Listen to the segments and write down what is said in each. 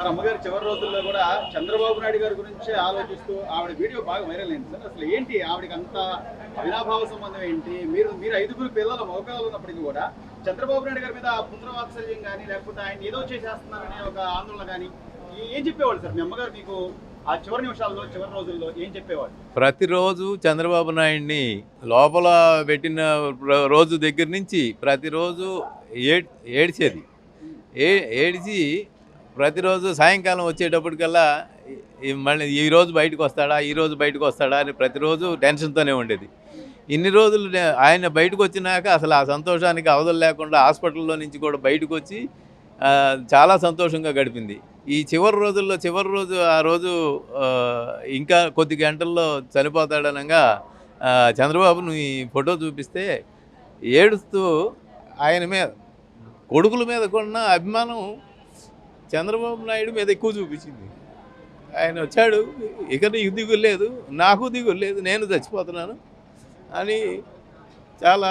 Sir అమ్మగారి చివరి రోజుల్లో కూడా చంద్రబాబు నాయుడు గారి గురించి ఆలోచిస్తూ ఆవిడ వీడియో బాగా వైరల్ అయింది సార్. అసలు ఏంటి ఆవిడకి అంత అవినాభావ సంబంధం ఏంటి? మీరు ఐదుగురు పిల్లల మగపిల్లలు ఉన్నప్పటికీ కూడా చంద్రబాబు నాయుడు గారి మీద పుత్రవాత్సల్యం కానీ లేకపోతే ఆయన ఏదో చేసేస్తున్నారనే ఒక ఆందోళన కానీ ఏం చెప్పేవాళ్ళు సార్? మీ అమ్మగారు మీకు ఆ చివరి నిమిషాల్లో చివరి రోజుల్లో ఏం చెప్పేవాళ్ళు? ప్రతిరోజు చంద్రబాబు నాయుడిని లోపల పెట్టిన రోజు దగ్గర నుంచి ప్రతిరోజు ఏడ్చేది. ఏడిచి ప్రతిరోజు సాయంకాలం వచ్చేటప్పటికల్లా మళ్ళీ ఈరోజు బయటకు వస్తాడా అని ప్రతిరోజు టెన్షన్తోనే ఉండేది. ఇన్ని రోజులు ఆయన బయటకు వచ్చినాక అసలు ఆ సంతోషానికి అవధులు లేకుండా హాస్పిటల్లో నుంచి కూడా బయటకు వచ్చి చాలా సంతోషంగా గడిపింది. ఈ చివరి రోజు ఆ రోజు ఇంకా కొద్ది గంటల్లో చనిపోతాడనగా చంద్రబాబును ఈ ఫోటో చూపిస్తే ఏడుస్తూ ఆయన మీద కొడుకుల మీద కొన్న అభిమానం చంద్రబాబు నాయుడు మీద ఎక్కువ చూపించింది. ఆయన వచ్చాడు, ఇక నీకు దిగులు లేదు, నాకు దిగులు లేదు, నేను చచ్చిపోతున్నాను అని చాలా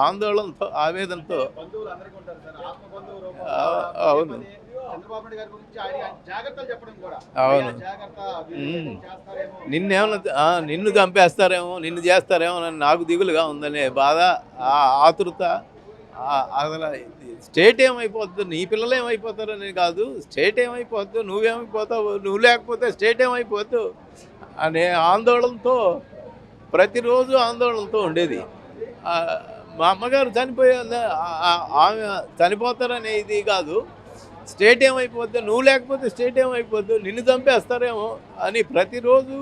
ఆందోళనతో ఆవేదనతో. అవును అవును నిన్ను చంపేస్తారేమో, నిన్ను చేస్తారేమో అని నాకు దిగులుగా ఉందనే బాధ, ఆతృత. అసలు స్టేట్ ఏమైపోద్దు, నీ పిల్లలు ఏమైపోతారని కాదు, స్టేట్ ఏమైపోద్దు, నువ్వేమైపోతావు, నువ్వు లేకపోతే స్టేట్ ఏమైపోద్దు అనే ఆందోళనతో ప్రతిరోజు ఆందోళనతో ఉండేది. మా అమ్మగారు ఆమె చనిపోతారనేది కాదు, స్టేట్ ఏమైపోద్దు, నువ్వు లేకపోతే స్టేట్ ఏమైపోద్దు, నిన్ను చంపేస్తారేమో అని ప్రతిరోజు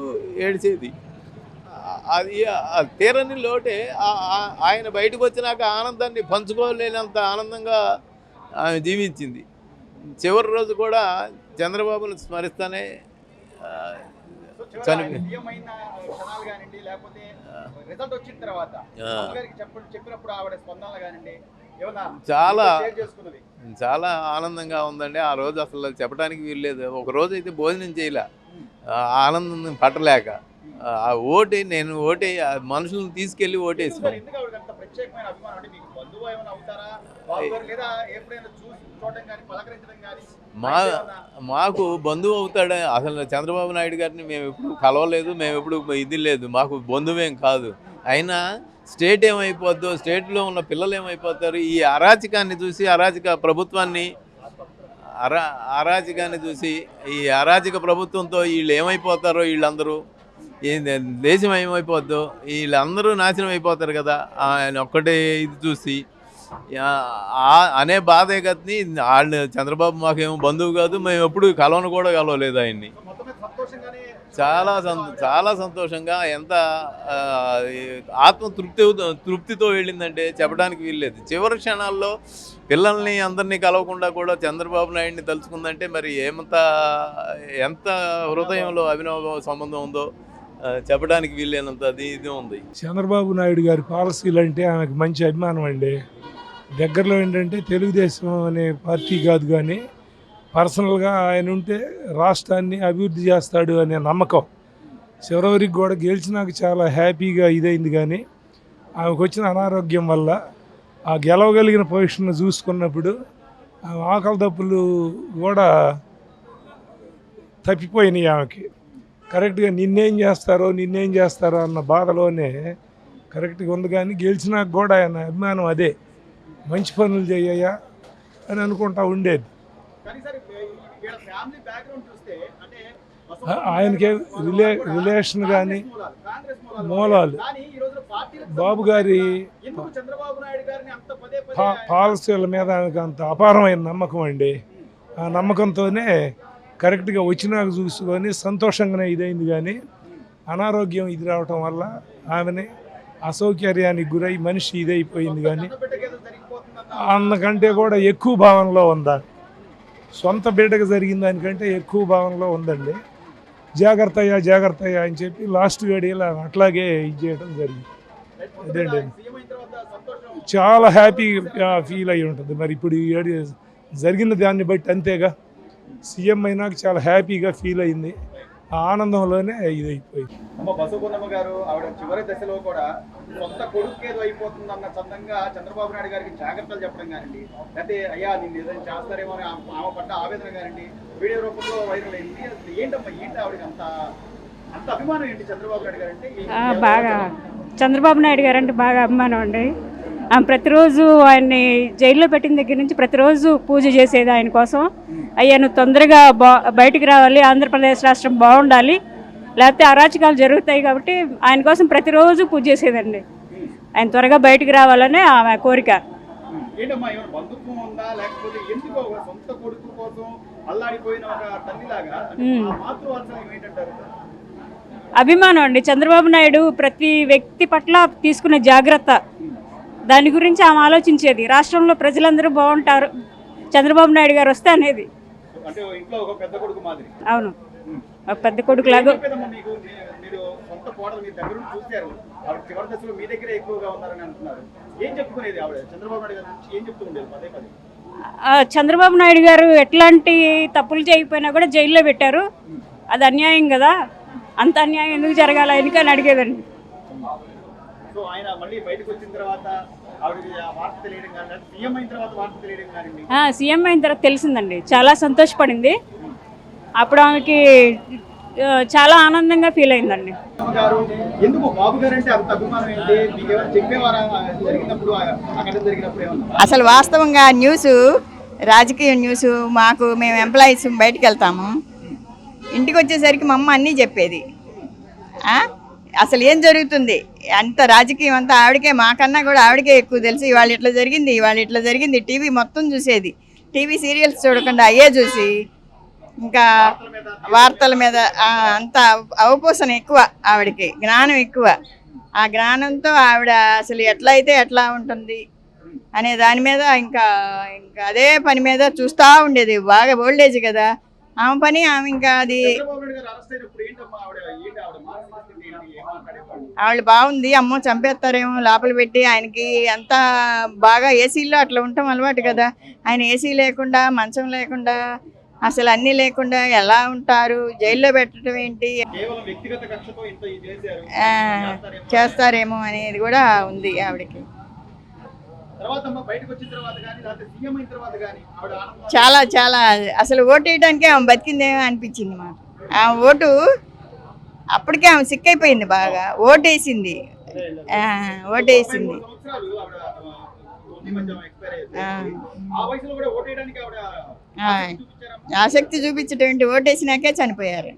ఏడ్చేది. అది తీరని లోటే. ఆయన బయటకు వచ్చినాక ఆనందాన్ని పంచుకోలేనంత ఆనందంగా ఆమె జీవించింది. చివరి రోజు కూడా చంద్రబాబును స్మరిస్తానే చాలా చాలా ఆనందంగా ఉందండి. ఆ రోజు అసలు చెప్పడానికి వీల్లేదు. ఒక రోజు అయితే భోజనం చేయలే, ఆనందం పట్టలేక. ఆ నేను మనుషులను తీసుకెళ్ళి ఓటేసాను. మాకు బంధువు అవుతాడు అసలు. చంద్రబాబు నాయుడు గారిని మేము ఎప్పుడు కలవలేదు, మేము ఎప్పుడు ఇది లేదు, మాకు బంధువేం కాదు. అయినా స్టేట్ ఏమైపోద్దో, స్టేట్లో ఉన్న పిల్లలు ఏమైపోతారు, ఈ అరాచకాన్ని చూసి, అరాచకాన్ని చూసి ఈ అరాచక ప్రభుత్వంతో వీళ్ళు ఏమైపోతారో, వీళ్ళందరూ దేశం ఏమైపోద్దో, వీళ్ళందరూ నాశనం అయిపోతారు కదా ఆయన ఒక్కటే ఇది చూసి అనే బాధే కదని. వాళ్ళు చంద్రబాబు మాకేమో బంధువు కాదు, మేము ఎప్పుడు కలవలేదు ఆయన్ని. చాలా సంతోషంగా, ఎంత తృప్తితో వెళ్ళిందంటే చెప్పడానికి వీల్లేదు. చివరి క్షణాల్లో పిల్లల్ని అందరినీ కలవకుండా కూడా చంద్రబాబు నాయుడిని తలుచుకుందంటే మరి ఎంత హృదయంలో అవినవ సంబంధం ఉందో చెప్పడానికి వీల్లేనంత ఇది ఉంది. చంద్రబాబు నాయుడు గారి పాలసీలు అంటే ఆమెకు మంచి అభిమానం అండి. దగ్గరలో ఏంటంటే తెలుగుదేశం అనే పార్టీ కాదు, కానీ పర్సనల్గా ఆయన ఉంటే రాష్ట్రాన్ని అభివృద్ధి చేస్తాడు అనే నమ్మకం. చివరికి కూడా గెలిచినాక చాలా హ్యాపీగా ఇదైంది. కానీ ఆమెకు వచ్చిన అనారోగ్యం వల్ల ఆ గెలవగలిగిన పొజిషన్ చూసుకున్నప్పుడు ఆకలి దప్పులు కూడా తప్పిపోయినాయి ఆమెకి. కరెక్ట్గా నిన్నేం చేస్తారో అన్న బాధలోనే కరెక్ట్గా ఉంది. కానీ గెలిచినాక కూడా ఆయన అభిమానం అదే, మంచి పనులు చేయయ్యా అని అనుకుంటా ఉండేది. ఆయనకే రిలేషన్ కానీ మూలాలు బాబు గారి పాలసీల మీద ఆయనకు అంత అపారమైన నమ్మకం అండి. ఆ నమ్మకంతోనే కరెక్ట్గా వచ్చినాక చూసుకొని సంతోషంగానే ఇదైంది. కానీ అనారోగ్యం ఇది రావటం వల్ల ఆమెని అసౌకర్యానికి గురై మనిషి ఇదైపోయింది. కానీ అన్నకంటే కూడా ఎక్కువ భావనలో ఉందా, సొంత బిడ్డకు జరిగిన దానికంటే ఎక్కువ భావనలో ఉందండి. జాగ్రత్త అయ్యా అని చెప్పి లాస్ట్ గడియలా అట్లాగే ఇది చేయడం జరిగింది. అదేండి చాలా హ్యాపీగా ఫీల్ అయ్యి ఉంటుంది. మరి ఇప్పుడు జరిగిన దాన్ని బట్టి అంతేగా, సీఎం అయినాక చాలా హ్యాపీగా ఫీల్ అయింది. ఆ ఆనందంలోనే ఇదైపోయింది. అమ్మ బసవపున్నమ్మ గారు ఆవిడ చివరి దశలో కూడా సొంత కొడుకు ఏదో అయిపోతుంది అన్న చందంగా చంద్రబాబు నాయుడు గారికి జాగ్రత్తలు చెప్పడం కానివ్వండి, లేకపోతే అయ్యా నిన్ను ఏదైనా చేస్తారేమో అని ఆమె పడ్డ ఆవేదన కానివ్వండి వీడియో రూపంలో వైరల్ అయింది. అసలు ఏంటమ్మా ఏంటి ఆవిడకి అంత అంత అభిమానం ఏంటి చంద్రబాబు నాయుడు గారు అంటే? బాగా చంద్రబాబు నాయుడు గారు అంటే బాగా అభిమానం అండి. ఆమె ప్రతిరోజు ఆయన్ని జైల్లో పెట్టిన దగ్గర నుంచి ప్రతిరోజు పూజ చేసేది ఆయన కోసం. అయ్యా నువ్వు తొందరగా బయటికి రావాలి, ఆంధ్రప్రదేశ్ రాష్ట్రం బాగుండాలి, లేకపోతే అరాచకాలు జరుగుతాయి కాబట్టి ఆయన కోసం ప్రతిరోజు పూజ చేసేదండి. ఆయన త్వరగా బయటికి రావాలనే ఆమె కోరిక. ఏంటమ్మా ఏమైనా బంధుత్వం ఉందా, లేకపోతే ఎందుకు ఒక సొంత కొడుకు కోసం అల్లాడిపోయిన ఒక తల్లిలాగా మాతృవాత్సల్యం ఏంటంటారు? అభిమానం అండి. చంద్రబాబు నాయుడు ప్రతి వ్యక్తి పట్ల తీసుకున్న జాగ్రత్త, దాని గురించి ఆమె ఆలోచించేది. రాష్ట్రంలో ప్రజలందరూ బాగుంటారు చంద్రబాబు నాయుడు గారు వస్తే అనేది. అంటే ఇంట్లో ఒక పెద్ద కొడుకు మాదిరి. అవును, ఒక పెద్ద కొడుకు లాగా. మీకు మీరు సొంత కోడలు మీ దగ్గర చూశారు, ఆవిడ చివరి దశలో మీ దగ్గరే ఎక్కువగా ఉన్నారని అంటున్నారు. ఏం చెప్పుకునేది ఆవిడ చంద్రబాబు నాయుడు గారి నుంచి ఏం చెప్తూ ఉండేది పదే పదే? చంద్రబాబు నాయుడు గారు ఎట్లాంటి తప్పులు చేయకపోయినా కూడా జైల్లో పెట్టారు, అది అన్యాయం కదా, అంత అన్యాయం ఎందుకు జరగాల ఎందుకని అడిగేదండి. సో ఆయన మళ్ళీ బయటకు వచ్చిన తర్వాత ఆవిడకి వార్త తెలియడం కానీ, సీఎం అయిన తర్వాత వార్త తెలియడం కానీ? సీఎం అయిన తర్వాత తెలిసిందండి, చాలా సంతోషపడింది. అప్పుడు ఆమెకి చాలా ఆనందంగా ఫీల్ అయిందండి. గారు ఎందుకు బాబు గారు అంటే అంత అభిమానం ఏంటి? మీకు ఏమైనా చెప్పేవారా జరిగినప్పుడు అక్కడ జరిగినప్పుడు ఏమన్నా? అసలు వాస్తవంగా న్యూస్, రాజకీయ న్యూస్ మాకు మేము ఎంప్లాయీస్ బయటికి వెళ్తాము, ఇంటికి వచ్చేసరికి మా అమ్మ అన్నీ చెప్పేది. అసలు ఏం జరుగుతుంది అంత రాజకీయం అంతా ఆవిడకే, మాకన్నా కూడా ఆవిడకే ఎక్కువ తెలుసు. ఇవాళ ఇట్లా జరిగింది, ఇవాళ ఇట్లా జరిగింది, టీవీ మొత్తం చూసేది. టీవీ సీరియల్స్ చూడకుండా అయ్యే చూసి ఇంకా వార్తల మీద అంత అవపోసన ఎక్కువ, ఆవిడకి జ్ఞానం ఎక్కువ. ఆ జ్ఞానంతో ఆవిడ అసలు ఎట్లా అయితే ఎట్లా ఉంటుంది అనే దాని మీద ఇంకా ఇంకా అదే పని మీద చూస్తూ ఉండేది. బాగా ఓల్డేజ్ కదా ఆమె పని, ఆమె ఇంకా అది ఆవిడ బాగుంది. అమ్మో చంపేస్తారేమో లోపల పెట్టి, ఆయనకి అంతా బాగా ఏసీలో అట్లా ఉండటం అలవాటు కదా. ఆయన ఏసీ లేకుండా, మంచం లేకుండా, అసలు అన్నీ లేకుండా ఎలా ఉంటారు? జైల్లో పెట్టడం ఏంటి, చేస్తారేమో అనేది కూడా ఉంది ఆవిడకి. చాలా చాలా అసలు ఓటు వేయడానికే ఆమె బతికిందేమో అనిపించింది మాకు. ఆ ఓటు అప్పటికే ఆమె సిక్ అయిపోయింది, బాగా ఓటేసింది. ఆసక్తి చూపించడం ఓటేసినాకే చనిపోయారు.